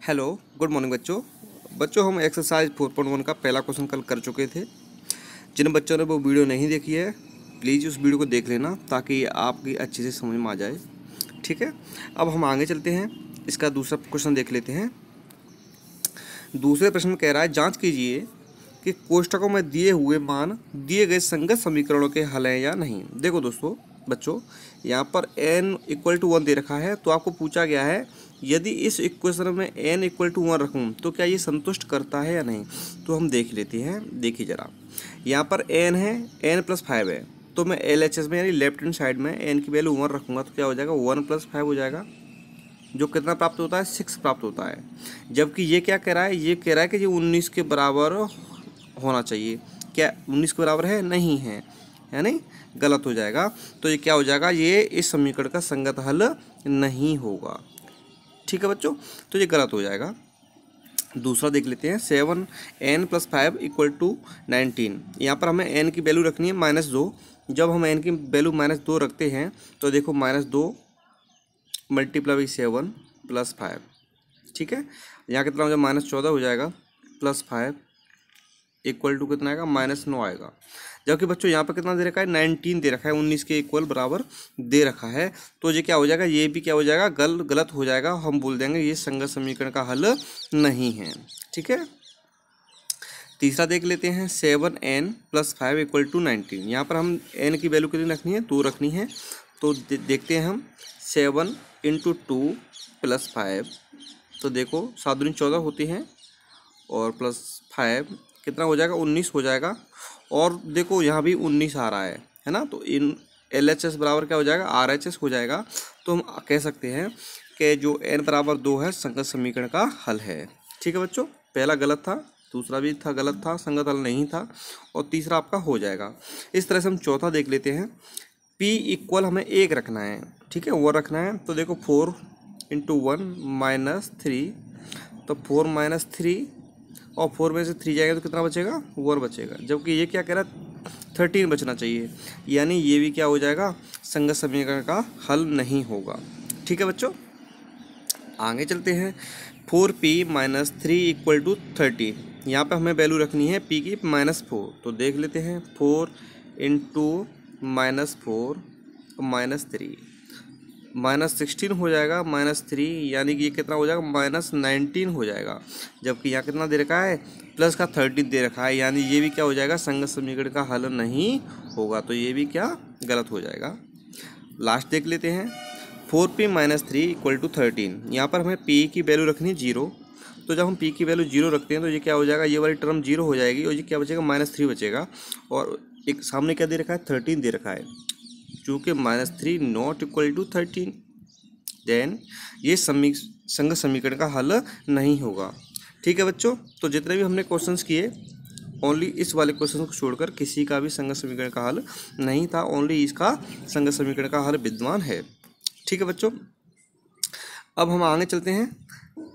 Hello good morning बच्चों। हम exercise 4.1 का पहला क्वेश्चन कल कर चुके थे। जिन बच्चों ने वो वीडियो नहीं देखी है प्लीज़ उस वीडियो को देख लेना ताकि आपकी अच्छे से समझ में आ जाए। ठीक है, अब हम आगे चलते हैं, इसका दूसरा क्वेश्चन देख लेते हैं। दूसरे प्रश्न में कह रहा है जांच कीजिए कि कोष्ठकों में दिए हुए मान दिए गए संगत समीकरणों के हल हैं या नहीं। देखो दोस्तों बच्चों, यहाँ पर n इक्वल टू 1 दे रखा है, तो आपको पूछा गया है यदि इस इक्वेशन में n इक्वल टू 1 रखूँ तो क्या ये संतुष्ट करता है या नहीं। तो हम देख लेते हैं, देखिए ज़रा, यहाँ पर n है, n प्लस 5 है, तो मैं LHS में यानी लेफ्ट हैंड साइड में n की वैल्यू 1 रखूँगा तो क्या हो जाएगा 1 प्लस 5 हो जाएगा, जो कितना प्राप्त होता है 6 प्राप्त होता है। जबकि ये क्या कह रहा है, ये कह रहा है कि ये 19 के बराबर होना चाहिए। क्या 19 के बराबर है? नहीं है, यानी गलत हो जाएगा। तो ये क्या हो जाएगा, ये इस समीकरण का संगत हल नहीं होगा। ठीक है बच्चों, तो ये गलत हो जाएगा। दूसरा देख लेते हैं, 7n प्लस 5 इक्वल टू 19। यहाँ पर हमें n की वैल्यू रखनी है -2। जब हम n की वैल्यू -2 रखते हैं तो देखो -2 मल्टीप्लाई बाई 7 प्लस 5, ठीक है। यहाँ कितना हो जाएगा -14 हो जाएगा, प्लस 5 इक्वल टू कितना आएगा -9 आएगा। जबकि बच्चों यहाँ पर कितना दे रखा है 19 दे रखा है, 19 के इक्वल बराबर दे रखा है। तो ये क्या हो जाएगा, ये भी क्या हो जाएगा गलत हो जाएगा। हम बोल देंगे ये संगत समीकरण का हल नहीं है। ठीक है, तीसरा देख लेते हैं, 7n प्लस 5 इक्वल टू 19। यहाँ पर हम n की वैल्यू कितनी रखनी है, 2 रखनी है। तो देखते हैं हम 7 इंटू 2 प्लस 5, तो देखो 7 दूनी 14 होती हैं और प्लस 5 कितना हो जाएगा 19 हो जाएगा। और देखो यहाँ भी 19 आ रहा है ना, तो इन LHS बराबर क्या हो जाएगा RHS हो जाएगा। तो हम कह सकते हैं कि जो n बराबर 2 है संगत समीकरण का हल है। ठीक है बच्चों, पहला गलत था, दूसरा भी था गलत था, संगत हल नहीं था, और तीसरा आपका हो जाएगा। इस तरह से हम चौथा देख लेते हैं, p इक्वल हमें 1 रखना है। ठीक है, वो रखना है। तो देखो 4 इंटू 1 -3, तो 4 -3 और 4 में से 3 जाएगा तो कितना बचेगा 1 बचेगा। जबकि ये क्या कह रहा है 13 बचना चाहिए, यानी ये भी क्या हो जाएगा संगत समीकरण का हल नहीं होगा। ठीक है बच्चों, आगे चलते हैं। 4p minus 3 equal to 30। यहाँ पे हमें वैल्यू रखनी है p की -4। तो देख लेते हैं, 4 इंटू -4 -3 -16 हो जाएगा, -3 यानी कि ये कितना हो जाएगा -19 हो जाएगा। जबकि यहाँ कितना दे रखा है प्लस का 13 दे रखा है, यानी ये भी क्या हो जाएगा संगत समीकरण का हल नहीं होगा। तो ये भी क्या गलत हो जाएगा। लास्ट देख लेते हैं, 4p माइनस 3 इक्वल टू 13। यहाँ पर हमें p की वैल्यू रखनी है 0। तो जब हम p की वैल्यू 0 रखते हैं तो ये क्या हो जाएगा, ये वाली टर्म 0 हो जाएगी और ये क्या बचेगा -3 बचेगा। और एक सामने क्या दे रखा है 13 दे रखा है, चूँकि -3 नॉट इक्वल टू 13, देन ये संगत समीकरण का हल नहीं होगा। ठीक है बच्चों, तो जितने भी हमने क्वेश्चंस किए ओनली इस वाले क्वेश्चन को छोड़कर किसी का भी संगत समीकरण का हल नहीं था, ओनली इसका संगत समीकरण का हल विद्यमान है। ठीक है बच्चों, अब हम आगे चलते हैं।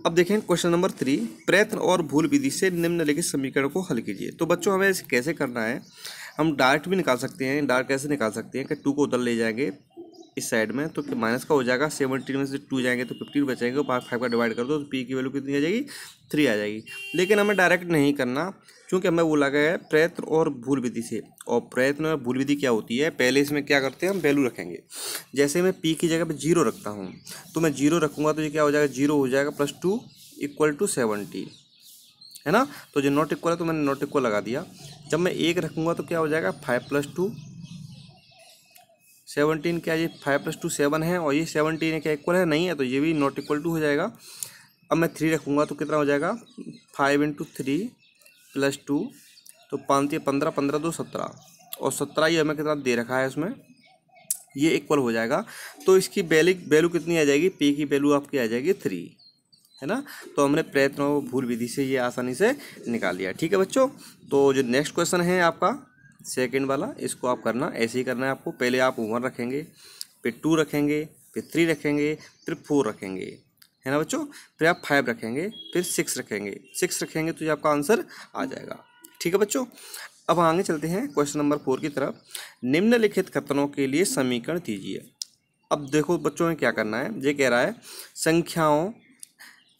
अब देखें क्वेश्चन नंबर 3, प्रयत्न और भूल विधि से निम्नलिखित समीकरण को हल कीजिए। तो बच्चों हमें इसे कैसे करना है, हम डायरेक्ट भी निकाल सकते हैं। डायरेक्ट कैसे निकाल सकते हैं कि 2 को उधर ले जाएंगे इस साइड में, तो माइनस का हो जाएगा, 17 में से 2 जाएंगे तो 15 बचेंगे, 5 का डिवाइड कर दो तो p की वैल्यू कितनी आ जाएगी 3 आ जाएगी। लेकिन हमें डायरेक्ट नहीं करना, क्योंकि हमें बोला गया है प्रयत्न और भूल विधि से। और प्रयत्न और भूल विधि क्या होती है, पहले इसमें क्या करते हैं हम वैल्यू रखेंगे। जैसे मैं p की जगह पर 0 रखता हूँ, तो मैं 0 रखूँगा तो ये क्या हो जाएगा 0 हो जाएगा +2 इक्वल टू 70, है ना। तो जो नॉट इक्वल है तो मैंने नॉट इक्वल लगा दिया। जब मैं 1 रखूँगा तो क्या हो जाएगा 5 + 2 17, क्या ये 5 + 2 7 है, और ये 17 है क्या इक्वल है, नहीं है, तो ये भी नॉट इक्वल टू हो जाएगा। अब मैं 3 रखूँगा तो कितना हो जाएगा 5 × 3 + 2, तो 5 × 15 15 2 17, और 17 ये हमें कितना दे रखा है उसमें, ये इक्वल हो जाएगा। तो इसकी वैल्यू कितनी आ जाएगी, p की वैल्यू आपकी आ जाएगी 3, है ना। तो हमने प्रयत्न और भूल विधि से ये आसानी से निकाल लिया। ठीक है बच्चों, तो जो नेक्स्ट क्वेश्चन है आपका सेकंड वाला, इसको आप करना ऐसे ही करना है आपको। पहले आप 1 रखेंगे, फिर 2 रखेंगे, फिर 3 रखेंगे, फिर 4 रखेंगे, है ना बच्चों। फिर आप 5 रखेंगे, फिर 6 रखेंगे, 6 रखेंगे तो ये आपका आंसर आ जाएगा। ठीक है बच्चों, अब आगे चलते हैं क्वेश्चन नंबर 4 की तरफ। निम्नलिखित कथनों के लिए समीकरण दीजिए। अब देखो बच्चों में क्या करना है, ये कह रहा है संख्याओं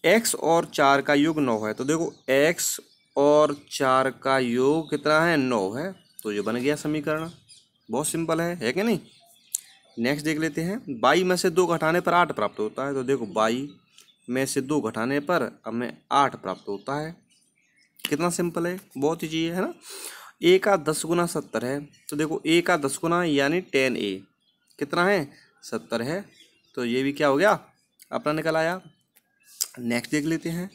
x और 4 का योग 9 है। तो देखो x और 4 का योग कितना है, 9 है। तो ये बन गया समीकरण, बहुत सिंपल है कि नहीं। नेक्स्ट देख लेते हैं, 22 में से 2 घटाने पर 8 प्राप्त होता है। तो देखो 22 में से 2 घटाने पर हमें 8 प्राप्त होता है। कितना सिंपल है, बहुत ही चीज़ है ना। a का 10 गुना 70 है। तो देखो a का 10 गुना यानी 10a कितना है, 70 है। तो ये भी क्या हो गया, अपना निकल आया। नेक्स्ट देख लेते हैं,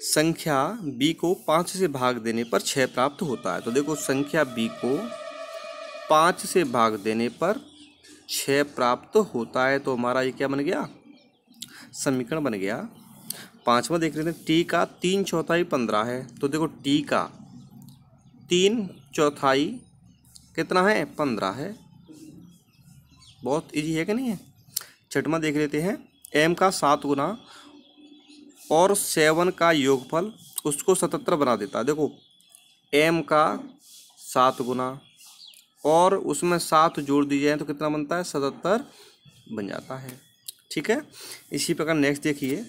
संख्या b को 5 से भाग देने पर 6 प्राप्त होता है। तो देखो संख्या b को 5 से भाग देने पर 6 प्राप्त होता है। तो हमारा ये क्या बन गया, समीकरण बन गया। 5वां देख लेते हैं, t का 3/4 15 है। तो देखो t का 3/4 कितना है, 15 है। बहुत इजी है कि नहीं है। 6वां देख लेते हैं, m का 7 गुना और 7 का योगफल उसको 77 बना देता है। देखो m का 7 गुना और उसमें 7 जोड़ दी जाए तो कितना बनता है, 77 बन जाता है। ठीक है। इसी प्रकार नेक्स्ट देखिए,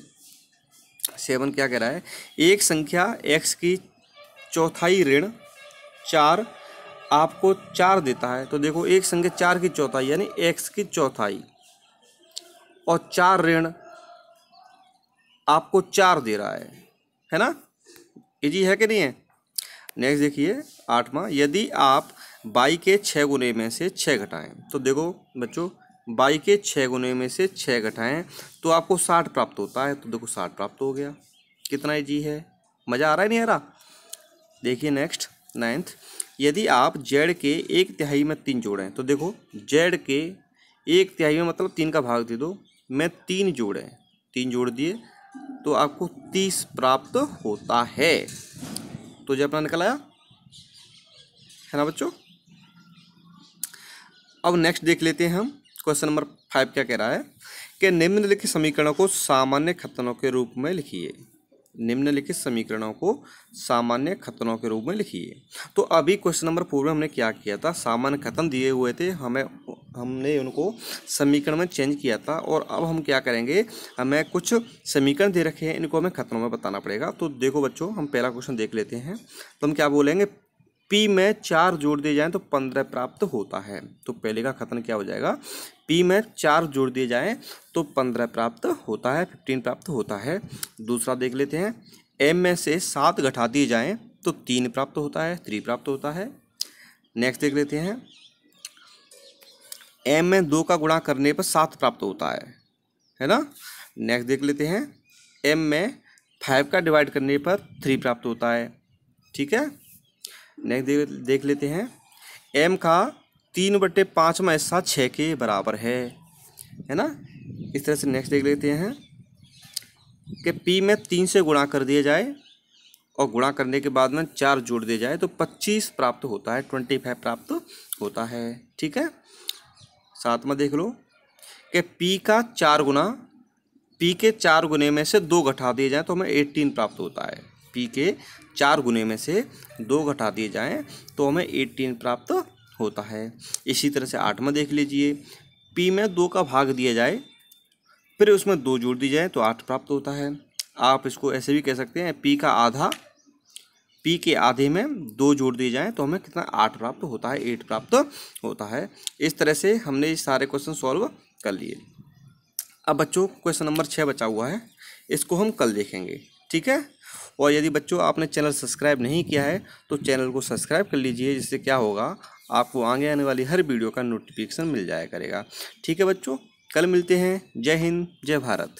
7 क्या कह रहा है, एक संख्या x की चौथाई ऋण 4 आपको 4 देता है। तो देखो एक संख्या 4 की चौथाई यानी x की चौथाई और 4 ऋण आपको 4 दे रहा है ना। इजी है कि नहीं है। नेक्स्ट देखिए 8वां, यदि आप 22 के 6 गुने में से 6 घटाएं। तो देखो बच्चों 22 के 6 गुने में से 6 घटाएं तो आपको 60 प्राप्त होता है। तो देखो 60 प्राप्त हो गया। कितना इजी है, मज़ा आ रहा है नहीं आ रहा। देखिए नेक्स्ट 9th, यदि आप z के 1/3 में 3 जोड़ें। तो देखो z के 1/3 में मतलब 3 का भाग दे दो, मैं 3 जोड़ें, 3 जोड़ दिए तो आपको 30 प्राप्त होता है। तो जब अपना निकल आया है ना बच्चों। अब नेक्स्ट देख लेते हैं हम, क्वेश्चन नंबर 5 क्या कह रहा है कि निम्नलिखित समीकरणों को सामान्य खतनों के रूप में लिखिए। निम्नलिखित समीकरणों को सामान्य खतनों के रूप में लिखिए। तो अभी क्वेश्चन नंबर 4 में हमने क्या किया था, सामान्य खतन दिए हुए थे, हमने उनको समीकरण में चेंज किया था। और अब हम क्या करेंगे, हमें कुछ समीकरण दे रखे हैं, इनको हमें खतनों में बताना पड़ेगा। तो देखो बच्चों हम पहला क्वेश्चन देख लेते हैं। तो हम क्या बोलेंगे, P में 4 जोड़ दिए जाएं तो 15 प्राप्त होता है। तो पहले का खतन क्या हो जाएगा, P में 4 जोड़ दिए जाएं तो 15 प्राप्त होता है, 15 प्राप्त होता है। दूसरा देख लेते हैं, M में से 7 घटा दिए जाएं तो 3 प्राप्त होता है, 3 प्राप्त होता है। नेक्स्ट देख लेते हैं, M में 2 का गुणा करने पर 7 प्राप्त होता है ना। नेक्स्ट देख लेते हैं, M में 5 का डिवाइड करने पर 3 प्राप्त होता है। ठीक है। नेक्स्ट देख लेते हैं, m का 3/5 में हिस्सा 6 के बराबर है ना। इस तरह से नेक्स्ट देख लेते हैं कि p में 3 से गुणा कर दिया जाए और गुणा करने के बाद में 4 जोड़ दिया जाए तो 25 प्राप्त होता है, 25 प्राप्त होता है। ठीक है। 7वां देख लो कि p का 4 गुना, p के 4 गुने में से 2 घटा दिए जाए तो हमें 18 प्राप्त होता है। p के 4 गुने में से 2 घटा दिए जाएं तो हमें 18 प्राप्त होता है। इसी तरह से 8वां देख लीजिए, p में 2 का भाग दिया जाए फिर उसमें 2 जोड़ दी जाए तो 8 प्राप्त होता है। आप इसको ऐसे भी कह सकते हैं, p का आधा, p के आधे में 2 जोड़ दिए जाएं तो हमें कितना 8 प्राप्त होता है, 8 प्राप्त होता है। इस तरह से हमने ये सारे क्वेश्चन सॉल्व कर लिए। अब बच्चों क्वेश्चन नंबर 6 बचा हुआ है, इसको हम कल देखेंगे। ठीक है। और यदि बच्चों आपने चैनल सब्सक्राइब नहीं किया है तो चैनल को सब्सक्राइब कर लीजिए, जिससे क्या होगा, आपको आगे आने वाली हर वीडियो का नोटिफिकेशन मिल जाया करेगा। ठीक है बच्चों, कल मिलते हैं। जय हिंद, जय भारत।